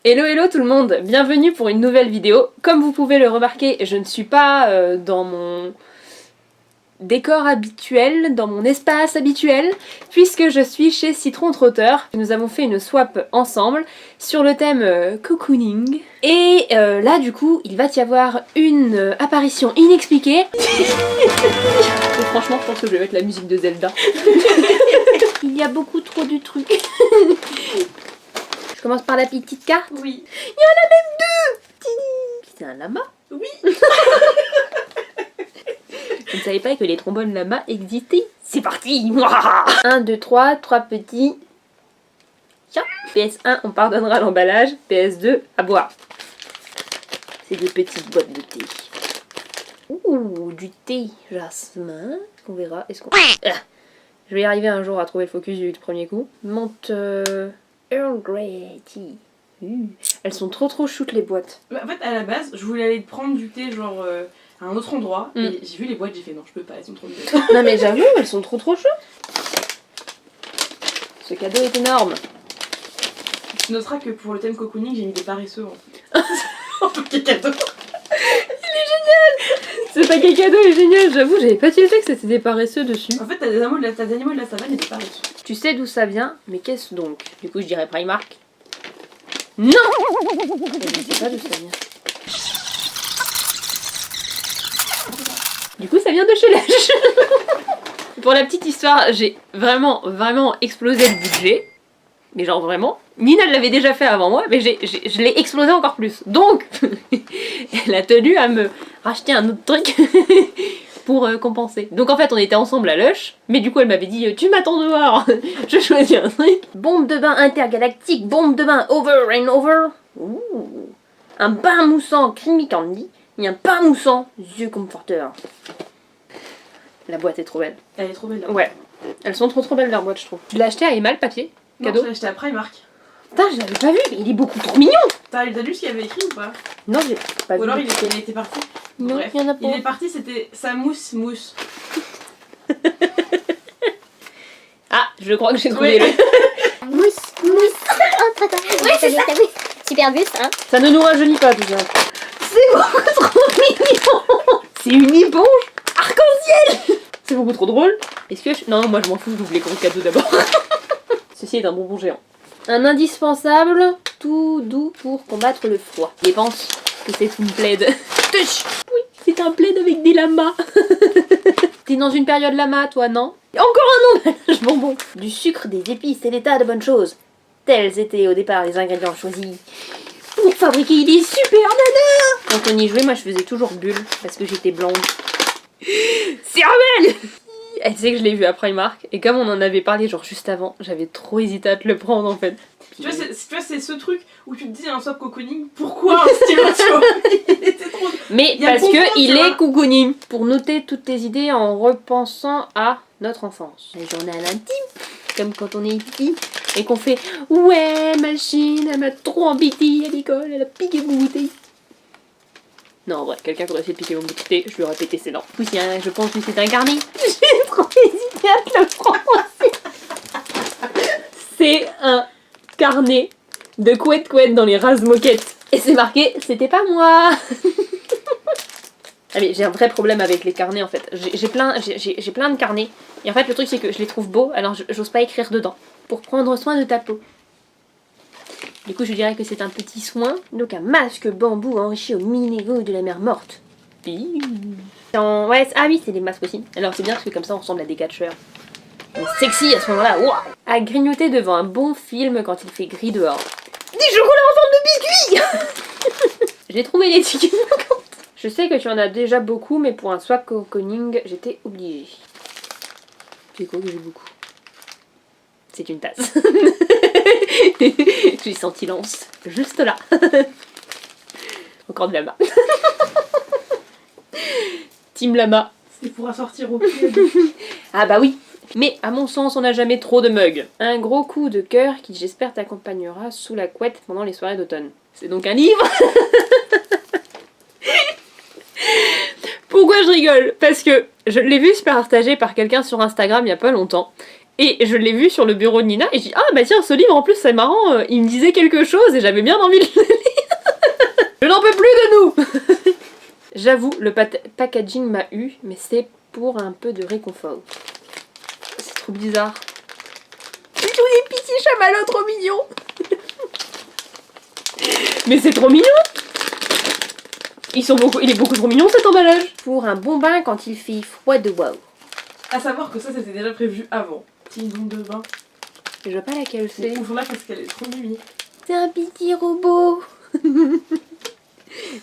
Hello hello tout le monde, bienvenue pour une nouvelle vidéo. Comme vous pouvez le remarquer, je ne suis pas dans mon décor habituel, dans mon espace habituel, puisque je suis chez Citron Trotteur. Nous avons fait une swap ensemble sur le thème cocooning. Et là du coup, il va y avoir une apparition inexpliquée. Et franchement, je pense que je vais mettre la musique de Zelda. Il y a beaucoup trop de trucs. Je commence par la petite carte. Oui. Il y en a même deux. C'est un lama. Oui. Je ne savais pas que les trombones lama existaient. C'est parti. 1, 2, 3 petits. Tiens. PS1, on pardonnera l'emballage. PS2, à boire. C'est des petites boîtes de thé. Ouh, du thé jasmin. On verra. Est-ce qu'on... Je vais y arriver un jour à trouver le focus du premier coup. Menthe... Earl Grey Tea. Elles sont trop shoot les boîtes. Bah, en fait, à la base, je voulais aller prendre du thé genre à un autre endroit. Et j'ai vu les boîtes, j'ai fait non, je peux pas, elles sont trop belles. Non mais j'avoue, elles sont trop chaudes. Ce cadeau est énorme. Tu noteras que pour le thème cocooning, j'ai mis des paresseux en paquet cadeau. Ce paquet cadeau est génial, j'avoue, j'avais pas tilté que c'était des paresseux dessus. En fait, t'as des animaux de la savane et des paresseux. Tu sais d'où ça vient, mais qu'est-ce donc? Du coup, je dirais Primark. Non! Je sais pas d'où ça vient. Du coup, ça vient de chez Lèche. Pour la petite histoire, j'ai vraiment explosé le budget. Mais genre vraiment. Nina l'avait déjà fait avant moi, mais je l'ai explosé encore plus. Donc, elle a tenu à me racheter un autre truc pour compenser. Donc en fait, on était ensemble à Lush, mais du coup, elle m'avait dit tu m'attends dehors. Je choisis un truc. Bombe de bain intergalactique, bombe de bain over and over. Ouh. Un bain moussant creamy candy et un bain moussant yeux conforteur. La boîte est trop belle. Elle est trop belle là. Ouais. Elles sont trop belles leurs boîtes, je trouve. Tu l'as acheté à Emma le papier? Non, Cadeau? je l'ai acheté à Primark. Putain, je l'avais pas vu, mais il est beaucoup trop mignon. T'as lu ce qu'il y avait écrit ou pas? Non, j'ai pas vu. Ou alors il était parti. Non, bref, il y en a pas. Il est parti, c'était sa mousse. Ah, je crois que j'ai trouvé le... Mousse. Oh, attends. Oui, c'est ça. Super buste, hein. Ça ne nous rajeunit pas tout ça. C'est beaucoup trop mignon. C'est une éponge arc-en-ciel. C'est beaucoup trop drôle. Est-ce que Non, moi je m'en fous, j'ouvre les gros cadeaux d'abord. Ceci est un bonbon géant. Un indispensable, tout doux pour combattre le froid. Je pense que c'est une plaide. Oui, c'est un plaid avec des lamas. T'es dans une période lama, toi, non? Encore un emballage bonbon. Du sucre, des épices et des tas de bonnes choses. Tels étaient au départ les ingrédients choisis pour fabriquer des super nanas. Quand on y jouait, moi je faisais toujours bulle parce que j'étais blonde. Cervelle. Elle sait que je l'ai vu à Primark et comme on en avait parlé genre juste avant, j'avais trop hésité à te le prendre en fait. Tu vois, c'est ce truc où tu te dis un swap cocooning, pourquoi un stylo, tu vois? Il était trop... Mais parce que il est cocooning. Pour noter toutes tes idées en repensant à notre enfance. Les journaux intimes, comme quand on est petit et qu'on fait ouais, machine, elle m'a trop embêté à l'école, elle a piqué mon bouteille. Non, en vrai, quelqu'un qui aurait essayé de piquer mon bouteille, je lui aurais pété ses dents. Oui, je pense que c'est un carnet. J'ai trop hésité à te le prendre aussi. C'est un carnet de couette dans les rases moquettes. Et c'est marqué, c'était pas moi. Ah mais j'ai un vrai problème avec les carnets en fait. J'ai plein de carnets. Et en fait, le truc c'est que je les trouve beaux, alors j'ose pas écrire dedans. Pour prendre soin de ta peau. Du coup, je dirais que c'est un petit soin. Donc un masque bambou enrichi au minégo de la mer morte. Ouais, ah oui, c'est des masques aussi. Alors c'est bien parce que comme ça on ressemble à des catcheurs. On est sexy à ce moment-là. Wow. À grignoter devant un bon film quand il fait gris dehors. Des chocolats en forme de biscuits. J'ai trouvé les tickets manquantes. Je sais que tu en as déjà beaucoup, mais pour un swap cocooning, j'étais obligée. C'est quoi que j'ai beaucoup? C'est une tasse. J'ai senti l'anse. Juste là. Encore de lama. Team lama. C'est pour assortir au pied. Ah bah oui. Mais à mon sens, on n'a jamais trop de mugs. Un gros coup de cœur qui j'espère t'accompagnera sous la couette pendant les soirées d'automne. C'est donc un livre. Pourquoi je rigole? Parce que je l'ai vu se partager par quelqu'un sur Instagram il y a pas longtemps. Et je l'ai vu sur le bureau de Nina et j'ai dit ah bah tiens ce livre en plus c'est marrant, il me disait quelque chose et j'avais bien envie de le lire. Je n'en peux plus de nous. J'avoue le packaging m'a eu mais c'est pour un peu de réconfort. C'est trop bizarre. C'est tous des petits chamallows trop mignons. Mais c'est trop mignon. Il est beaucoup trop mignon cet emballage. Pour un bon bain quand il fait froid de wow. À savoir que ça c'était déjà prévu avant. Petit nom de bain. Je vois pas laquelle c'est. Ouvre-la parce qu'elle est trop mimi. C'est un petit robot.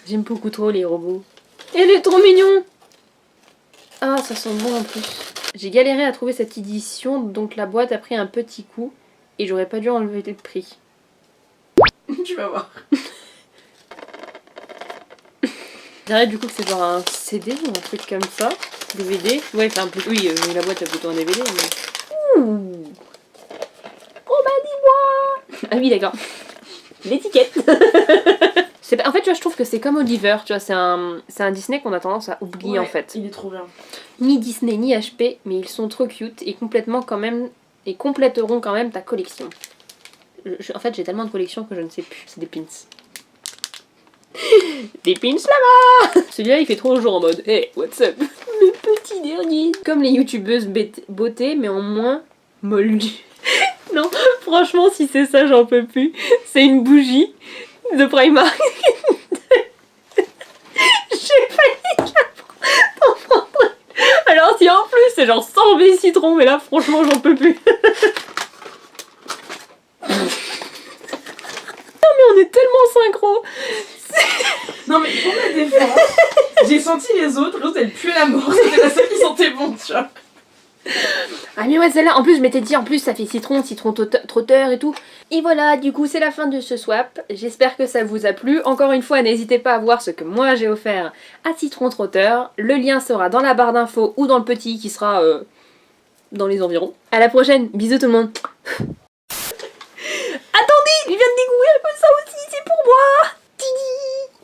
J'aime beaucoup trop les robots. Elle est trop mignon. Ah ça sent bon en plus. J'ai galéré à trouver cette édition donc la boîte a pris un petit coup et j'aurais pas dû enlever le prix. Tu vas voir. Je dirais du coup que c'est genre un CD ou un truc comme ça. DVD. Ouais, enfin, oui, la boîte a plutôt un DVD. Mais... Ouh. Oh bah dis-moi. Ah oui, d'accord. L'étiquette. En fait, tu vois, je trouve que c'est comme Oliver, tu vois, c'est un Disney qu'on a tendance à oublier en fait. Il est trop bien. Ni Disney ni HP, mais ils sont trop cute et complètement quand même et compléteront quand même ta collection. En fait, j'ai tellement de collections que je ne sais plus. C'est des pins. Des pins là-bas. Celui-là, il fait trop le jour en mode hey, what's up? Le petit dernier. Comme les youtubeuses beauté, mais en moins moldu. Non, franchement, si c'est ça, j'en peux plus. C'est une bougie de Primark. J'ai failli t'en prendre. Alors, si en plus, c'est genre 100 V citron, mais là, franchement, j'en peux plus. On est tellement synchro. Non mais pour ma défense, j'ai senti les autres elles puaient la mort, c'était la seule qui sentait bon, tu vois. Ah mais ouais celle-là, en plus je m'étais dit en plus ça fait citron trotteur et tout. Et voilà, du coup c'est la fin de ce swap. J'espère que ça vous a plu. Encore une fois, n'hésitez pas à voir ce que moi j'ai offert à Citron Trotteur. Le lien sera dans la barre d'infos ou dans le petit qui sera dans les environs. À la prochaine, bisous tout le monde. Attendez, il vient de découvrir que ça aussi c'est pour moi. Tidi.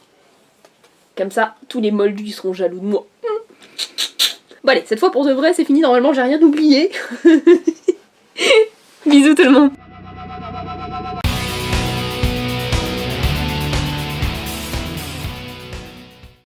Comme ça, tous les moldus seront jaloux de moi. Bon allez, cette fois pour de vrai c'est fini, normalement j'ai rien oublié. Bisous tout le monde.